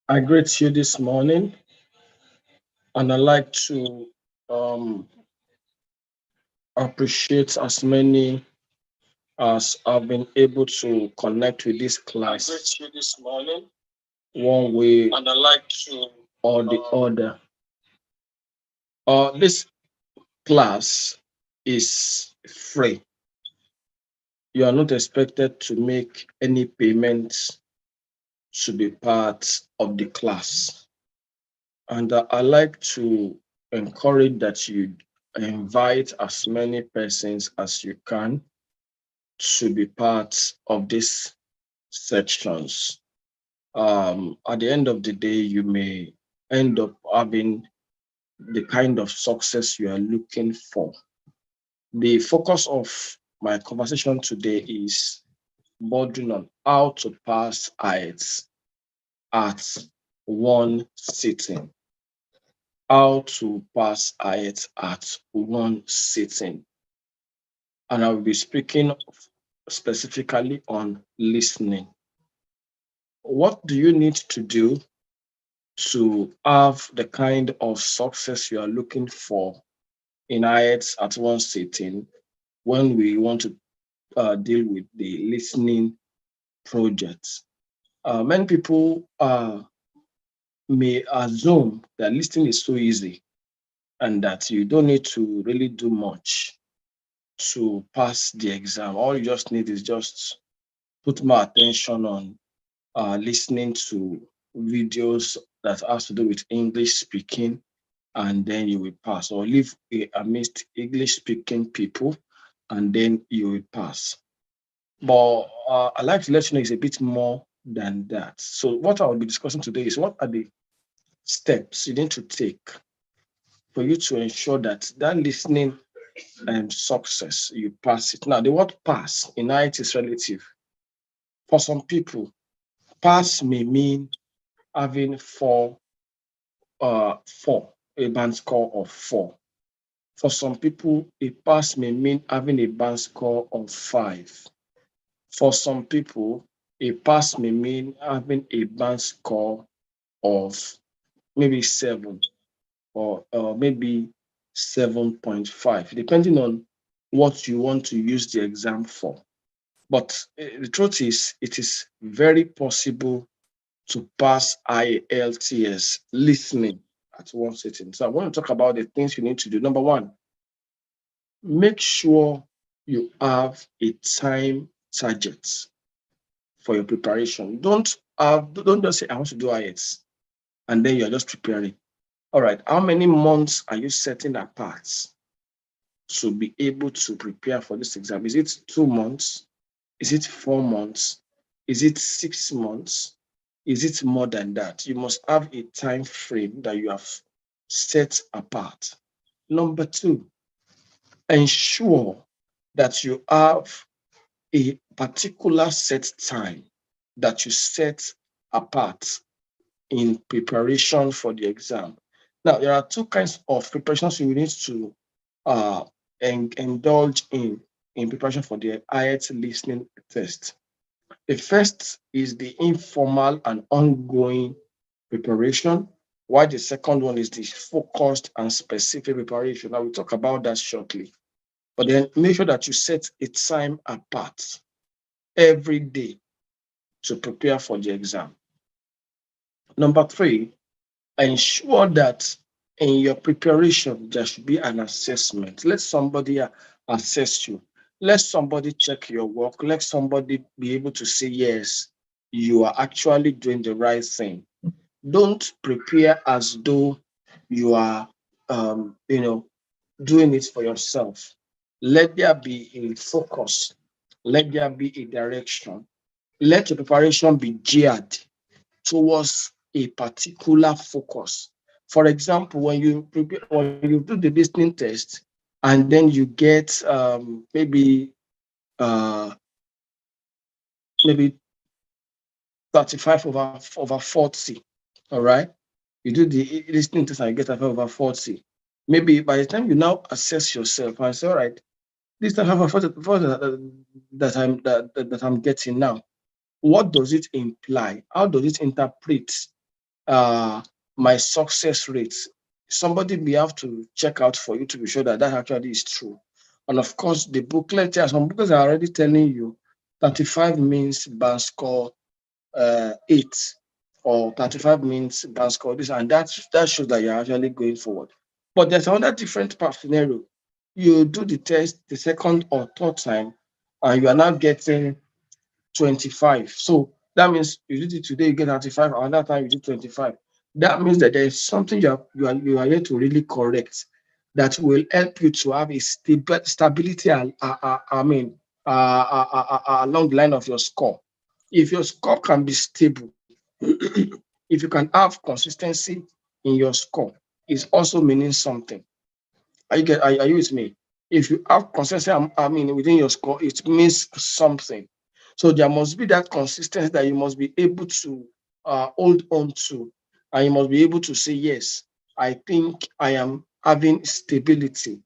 I greet you this morning, and I like to um, appreciate as many as I've been able to connect with this class. I greet you this morning, one way and I like to or the other. This class is free. You are not expected to make any payments to be part of the class. And I like to encourage that you invite as many persons as you can to be part of these sections. At the end of the day, you may end up having the kind of success you are looking for. The focus of my conversation today is bordering on how to pass IELTS at one sitting. How to pass IELTS at one sitting. And I will be speaking specifically on listening. What do you need to do to have the kind of success you are looking for in IELTS at one sitting when we want to deal with the listening project? Many people may assume that listening is so easy and that you don't need to really do much to pass the exam. All you just need is just put more attention on listening to videos that has to do with English speaking, and then you will pass. Or live amidst English speaking people, and then you will pass. But I like to let you know it's a bit more than that. So what I will be discussing today is what are the steps you need to take for you to ensure that that listening success you pass it. Now the word pass in IT is relative. For some people, pass may mean having four, a band score of four. For some people, a pass may mean having a band score of five. For some people, a pass may mean having a band score of maybe seven or maybe 7.5, depending on what you want to use the exam for. But the truth is, it is very possible to pass IELTS listening at one sitting. So I want to talk about the things you need to do. Number one, make sure you have a time target for your preparation. Don't just say I want to do IELTS and then you're just preparing. All right, how many months are you setting apart to be able to prepare for this exam? Is it 2 months? Is it 4 months? Is it 6 months? Is it more than that? You must have a time frame that you have set apart. Number two, ensure that you have a particular set time that you set apart in preparation for the exam. Now, there are two kinds of preparations you need to uh, indulge in preparation for the IELTS listening test. The first is the informal and ongoing preparation, while the second one is the focused and specific preparation. I will talk about that shortly. But then make sure that you set a time apart every day to prepare for the exam. Number three, ensure that in your preparation there should be an assessment. Let somebody assess you. Let somebody check your work. Let somebody be able to say, yes, you are actually doing the right thing. Don't prepare as though you are, doing it for yourself. Let there be a focus. Let there be a direction. Let your preparation be geared towards a particular focus. For example, when you do the listening test and then you get maybe 35 over 40, all right? You do the listening test and you get 35 over 40. Maybe by the time you now assess yourself and say, all right, this 35 over 40 that I'm getting now, what does it imply? How does it interpret uh, my success rates. Somebody may have to check out for you to be sure that that actually is true. And of course, the booklet, there are some booklets are already telling you 35 means band score 8, or 35 means band score this, and that shows that you're actually going forward. But there's another different part scenario. You do the test the second or third time, and you are now getting 25. So that means you did it today, you get 35, another time you did 25. That means that there is something you are here to really correct that will help you to have a stability, I mean, along the line of your score. If your score can be stable, if you can have consistency in your score, it's also meaning something. Are you with me? If you have consistency, I mean, within your score, it means something. So there must be that consistency that you must be able to hold on to, and you must be able to say, yes, I think I am having stability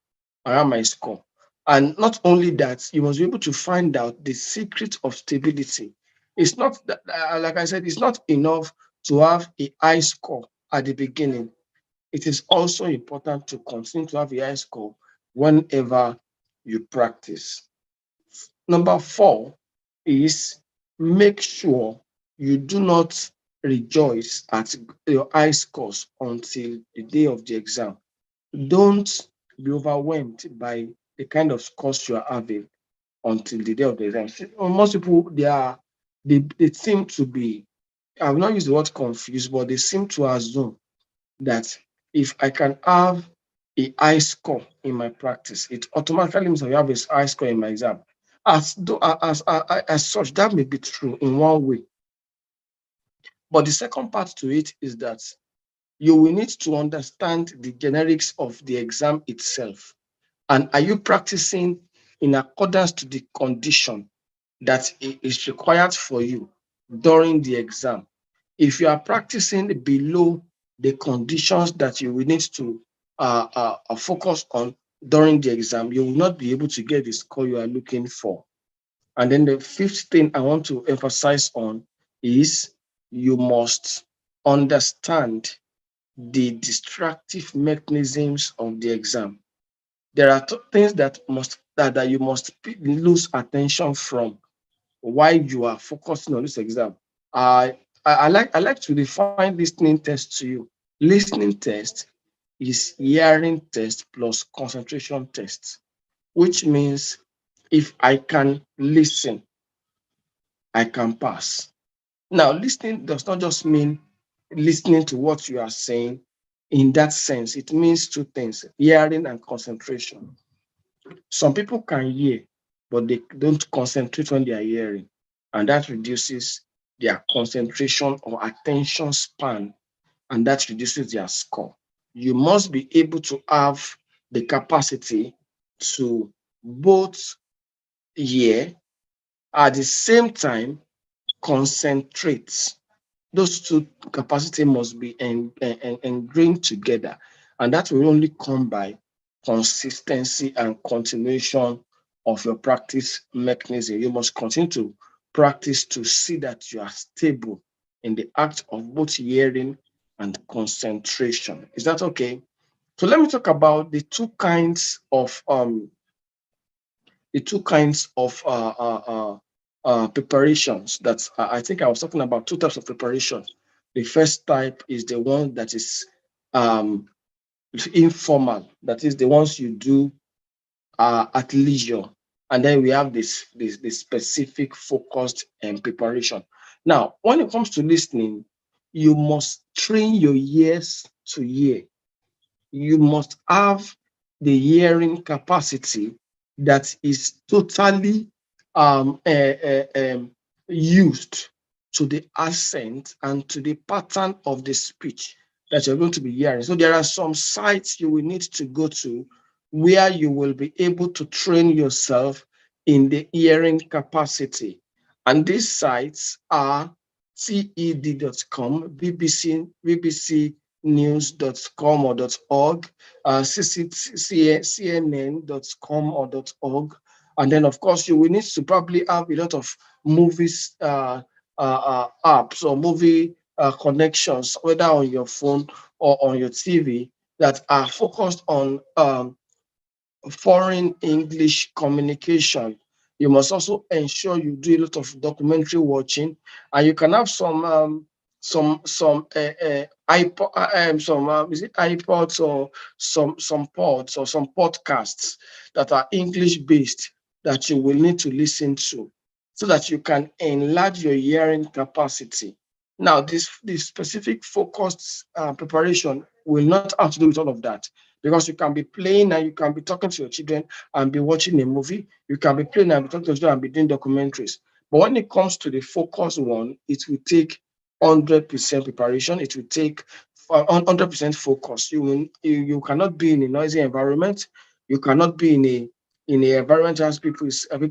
around my score. And not only that, you must be able to find out the secret of stability. It's not that, like I said, it's not enough to have a high score at the beginning. It is also important to continue to have a high score whenever you practice. Number four is make sure you do not rejoice at your high scores until the day of the exam. Don't be overwhelmed by the kind of scores you are having until the day of the exam. Most people, they seem to be, I will not use the word confused, but they seem to assume that if I can have a high score in my practice, it automatically means I have a high score in my exam. As such, that may be true in one way. But the second part to it is that you will need to understand the generics of the exam itself. And are you practicing in accordance to the condition that is required for you during the exam? If you are practicing below the conditions that you will need to focus on during the exam, you will not be able to get the score you are looking for. And then the fifth thing I want to emphasize on is you must understand the distractive mechanisms of the exam. There are things that you must lose attention from while you are focusing on this exam. I like to define listening test to you. Listening test is hearing test plus concentration test, which means if I can listen, I can pass. Now, listening does not just mean listening to what you are saying in that sense. It means two things: hearing and concentration. Some people can hear, but they don't concentrate when they are hearing, and that reduces their concentration or attention span, and that reduces their score. You must be able to have the capacity to both hear at the same time concentrate. Those two capacity must be ingrained together, and that will only come by consistency and continuation of your practice mechanism. You must continue to practice to see that you are stable in the act of both hearing and concentration. Is that okay? So let me talk about the two kinds of preparations that I think I was talking about two types of preparation. The first type is the one that is um, informal, that is the ones you do at leisure. And then we have this specific focused preparation. Now, when it comes to listening, you must train your ears to hear. You must have the hearing capacity that is totally used to the accent and to the pattern of the speech that you're going to be hearing. So there are some sites you will need to go to where you will be able to train yourself in the hearing capacity. And these sites are TED.com, bbcnews.com or .org, CNN.com or .org. And then, of course, you will need to probably have a lot of movies apps or movie connections, whether on your phone or on your TV, that are focused on foreign English communication. You must also ensure you do a lot of documentary watching, and you can have some iPod, some is it iPods or some pods or some podcasts that are English based that you will need to listen to, so that you can enlarge your hearing capacity. Now, this specific focused preparation will not have to do with all of that, because you can be playing and you can be talking to your children and be watching a movie. You can be playing and be talking to your children and be doing documentaries. But when it comes to the focus one, it will take 100% preparation. It will take 100% focus. You cannot be in a noisy environment. You cannot be in a environment as people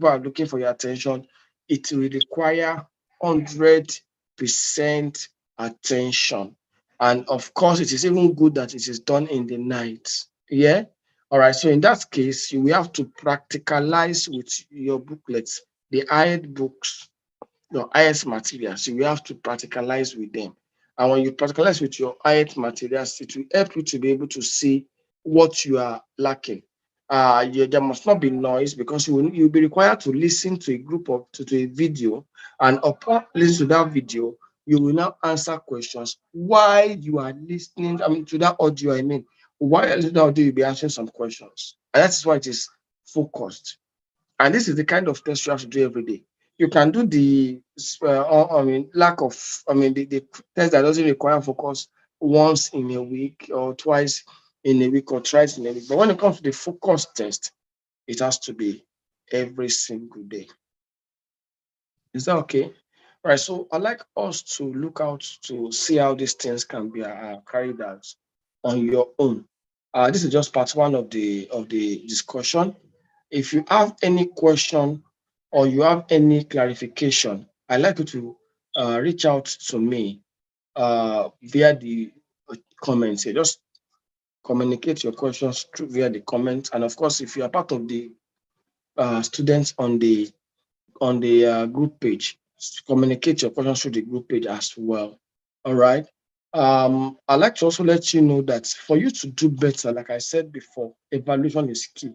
are looking for your attention. It will require 100% attention. And of course, it is even good that it is done in the night. Yeah. All right. So in that case, you will have to practicalize with your booklets, the IELTS books, your IELTS materials. You will have to practicalize with them. And when you practicalize with your IELTS materials, it will help you to be able to see what you are lacking. There must not be noise, because you'll be required to listen to a group of to a video, and upon listening to that video, you will now answer questions while you are listening. I mean, to that audio. I mean, while you're listening to that audio, you'll be answering some questions, and that is why it is focused. And this is the kind of test you have to do every day. You can do lack of, the test that doesn't require focus once in a week or twice in a week or thrice in a week. But when it comes to the focus test, it has to be every single day. Is that okay? Right. So I like us to look out to see how these things can be carried out on your own. This is just part one of the discussion. If you have any question or you have any clarification, I'd like you to reach out to me via the comments here. Just communicate your questions through via the comments. And of course, if you are part of the students on the group page, communicate your questions through the group page as well. All right. I'd like to also let you know that for you to do better, like I said before, evaluation is key.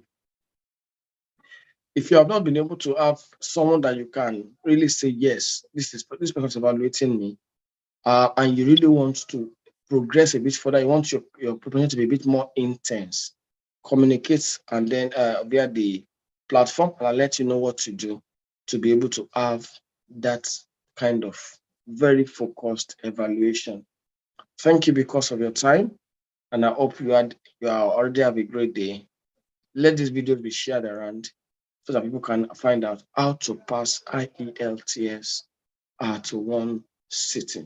If you have not been able to have someone that you can really say, yes, this person is evaluating me, and you really want to progress a bit further, you want your preparation to be a bit more intense, communicate and then via the platform, and I'll let you know what to do to be able to have that kind of very focused evaluation. Thank you because of your time, and I hope you are already have a great day. Let this video be shared around so that people can find out how to pass IELTS to one sitting.